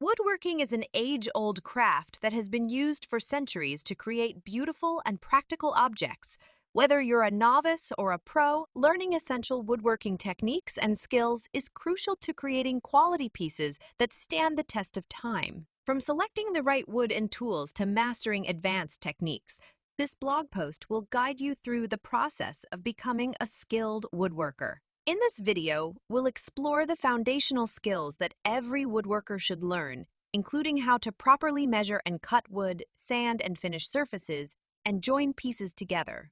Woodworking is an age-old craft that has been used for centuries to create beautiful and practical objects. Whether you're a novice or a pro, learning essential woodworking techniques and skills is crucial to creating quality pieces that stand the test of time. From selecting the right wood and tools to mastering advanced techniques, this blog post will guide you through the process of becoming a skilled woodworker. In this video, we'll explore the foundational skills that every woodworker should learn, including how to properly measure and cut wood, sand and finish surfaces, and join pieces together.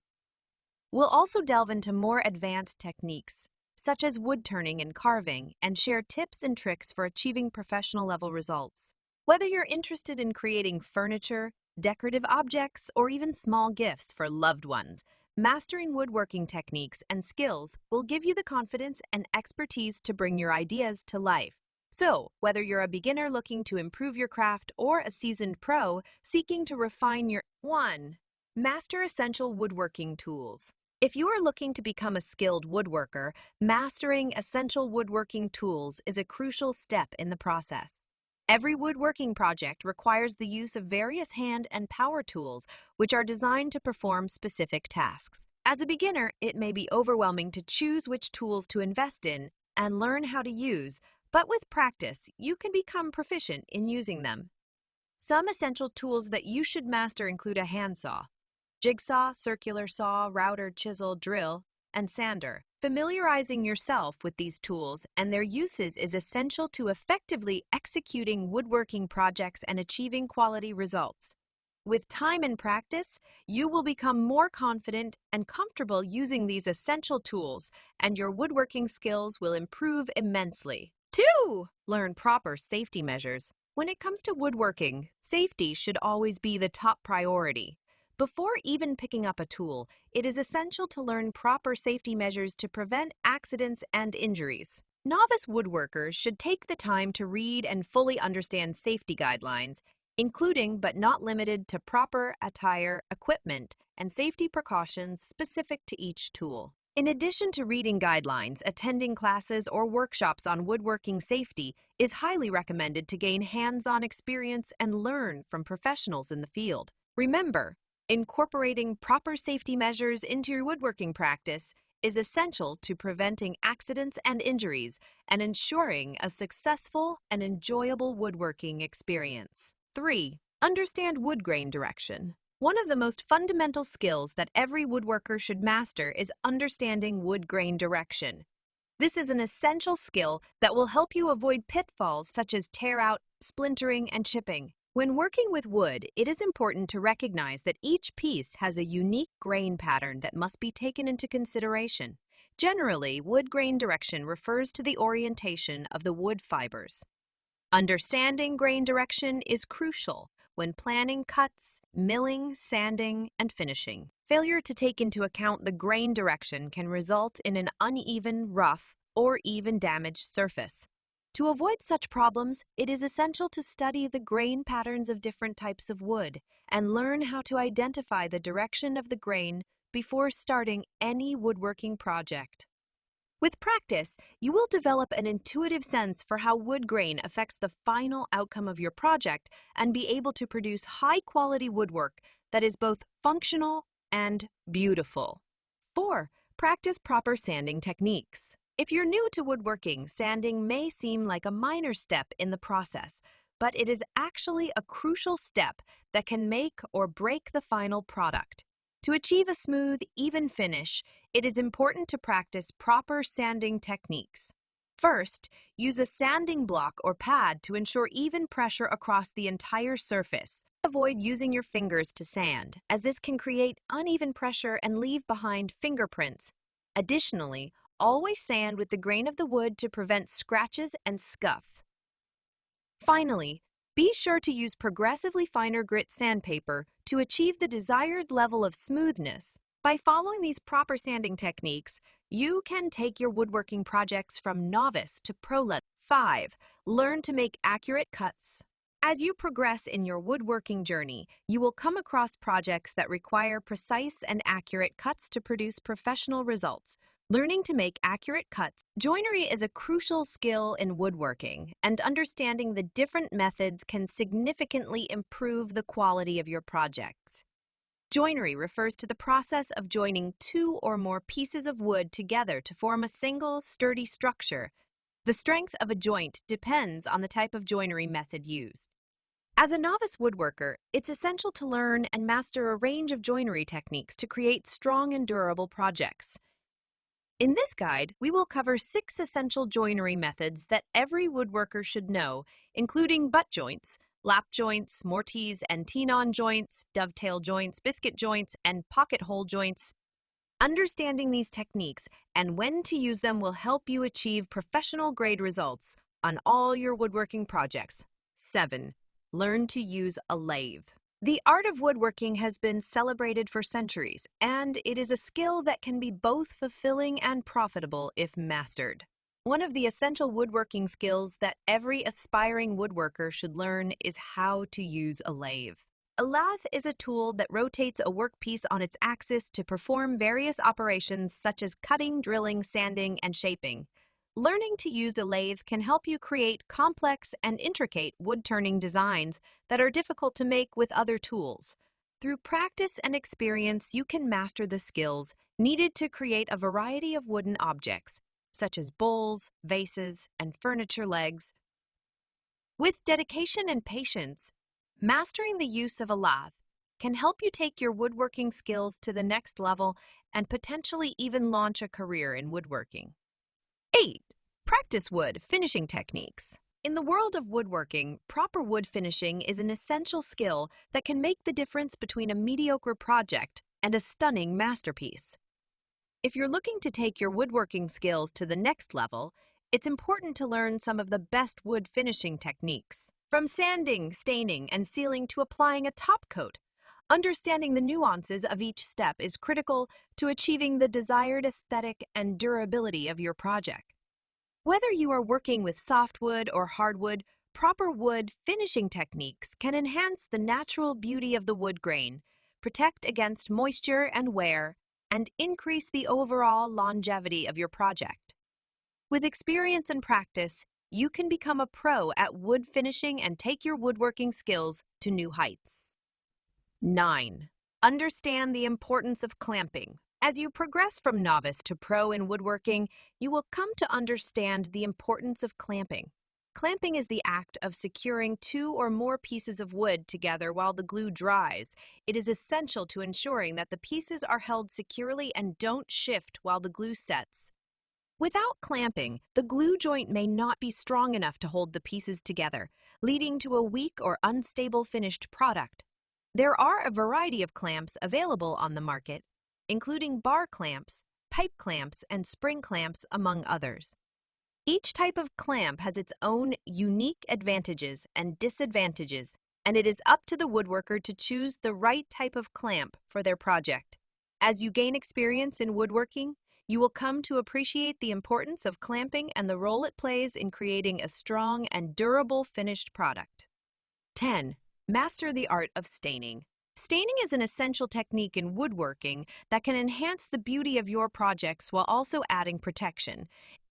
We'll also delve into more advanced techniques, such as wood turning and carving, and share tips and tricks for achieving professional-level results. Whether you're interested in creating furniture, decorative objects, or even small gifts for loved ones, mastering woodworking techniques and skills will give you the confidence and expertise to bring your ideas to life. So, whether you're a beginner looking to improve your craft or a seasoned pro seeking to refine your 1. Master essential woodworking tools. If you are looking to become a skilled woodworker, mastering essential woodworking tools is a crucial step in the process. Every woodworking project requires the use of various hand and power tools, which are designed to perform specific tasks. As a beginner, it may be overwhelming to choose which tools to invest in and learn how to use, but with practice, you can become proficient in using them. Some essential tools that you should master include a handsaw, jigsaw, circular saw, router, chisel, drill, and sander. Familiarizing yourself with these tools and their uses is essential to effectively executing woodworking projects and achieving quality results. With time and practice, you will become more confident and comfortable using these essential tools, and your woodworking skills will improve immensely. 2. Learn proper safety measures. When it comes to woodworking, safety should always be the top priority. Before even picking up a tool, it is essential to learn proper safety measures to prevent accidents and injuries. Novice woodworkers should take the time to read and fully understand safety guidelines, including but not limited to proper attire, equipment, and safety precautions specific to each tool. In addition to reading guidelines, attending classes or workshops on woodworking safety is highly recommended to gain hands-on experience and learn from professionals in the field. Remember, incorporating proper safety measures into your woodworking practice is essential to preventing accidents and injuries and ensuring a successful and enjoyable woodworking experience. 3. Understand wood grain direction. One of the most fundamental skills that every woodworker should master is understanding wood grain direction. This is an essential skill that will help you avoid pitfalls such as tear out, splintering, and chipping. When working with wood, it is important to recognize that each piece has a unique grain pattern that must be taken into consideration. Generally, wood grain direction refers to the orientation of the wood fibers. Understanding grain direction is crucial when planning cuts, milling, sanding, and finishing. Failure to take into account the grain direction can result in an uneven, rough, or even damaged surface. To avoid such problems, it is essential to study the grain patterns of different types of wood and learn how to identify the direction of the grain before starting any woodworking project. With practice, you will develop an intuitive sense for how wood grain affects the final outcome of your project and be able to produce high-quality woodwork that is both functional and beautiful. 4. Practice proper sanding techniques. If you're new to woodworking, sanding may seem like a minor step in the process, but it is actually a crucial step that can make or break the final product. To achieve a smooth, even finish, it is important to practice proper sanding techniques. First, use a sanding block or pad to ensure even pressure across the entire surface. Avoid using your fingers to sand, as this can create uneven pressure and leave behind fingerprints. Additionally, always sand with the grain of the wood to prevent scratches and scuffs. Finally, be sure to use progressively finer grit sandpaper to achieve the desired level of smoothness. By following these proper sanding techniques, you can take your woodworking projects from novice to pro level. 5. Learn to make accurate cuts. As you progress in your woodworking journey, you will come across projects that require precise and accurate cuts to produce professional results. Learning to make accurate cuts. Joinery is a crucial skill in woodworking, and understanding the different methods can significantly improve the quality of your projects. Joinery refers to the process of joining two or more pieces of wood together to form a single, sturdy structure. The strength of a joint depends on the type of joinery method used. As a novice woodworker, it's essential to learn and master a range of joinery techniques to create strong and durable projects. In this guide, we will cover 6 essential joinery methods that every woodworker should know, including butt joints, lap joints, mortise and tenon joints, dovetail joints, biscuit joints, and pocket hole joints. Understanding these techniques and when to use them will help you achieve professional-grade results on all your woodworking projects. 7. Learn to use a lathe. The art of woodworking has been celebrated for centuries, and it is a skill that can be both fulfilling and profitable if mastered. One of the essential woodworking skills that every aspiring woodworker should learn is how to use a lathe. A lathe is a tool that rotates a workpiece on its axis to perform various operations such as cutting, drilling, sanding, and shaping. Learning to use a lathe can help you create complex and intricate wood-turning designs that are difficult to make with other tools. Through practice and experience, you can master the skills needed to create a variety of wooden objects, such as bowls, vases, and furniture legs. With dedication and patience, mastering the use of a lathe can help you take your woodworking skills to the next level and potentially even launch a career in woodworking. 8. Practice wood finishing techniques. In the world of woodworking, proper wood finishing is an essential skill that can make the difference between a mediocre project and a stunning masterpiece. If you're looking to take your woodworking skills to the next level, it's important to learn some of the best wood finishing techniques. From sanding, staining, and sealing to applying a top coat, understanding the nuances of each step is critical to achieving the desired aesthetic and durability of your project. Whether you are working with softwood or hardwood, proper wood finishing techniques can enhance the natural beauty of the wood grain, protect against moisture and wear, and increase the overall longevity of your project. With experience and practice, you can become a pro at wood finishing and take your woodworking skills to new heights. 9. Understand the importance of clamping. As you progress from novice to pro in woodworking, you will come to understand the importance of clamping. Clamping is the act of securing 2 or more pieces of wood together while the glue dries. It is essential to ensuring that the pieces are held securely and don't shift while the glue sets. Without clamping, the glue joint may not be strong enough to hold the pieces together, leading to a weak or unstable finished product. There are a variety of clamps available on the market, including bar clamps, pipe clamps, and spring clamps, among others. Each type of clamp has its own unique advantages and disadvantages, and it is up to the woodworker to choose the right type of clamp for their project. As you gain experience in woodworking, you will come to appreciate the importance of clamping and the role it plays in creating a strong and durable finished product. 10. Master the art of staining. Staining is an essential technique in woodworking that can enhance the beauty of your projects while also adding protection.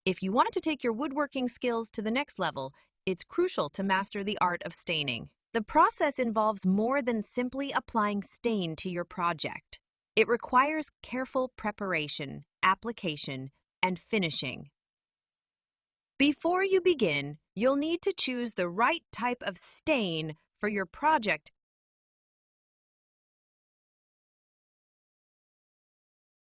If you want to take your woodworking skills to the next level, it's crucial to master the art of staining. The process involves more than simply applying stain to your project. It requires careful preparation, application, and finishing. Before you begin, you'll need to choose the right type of stain for your project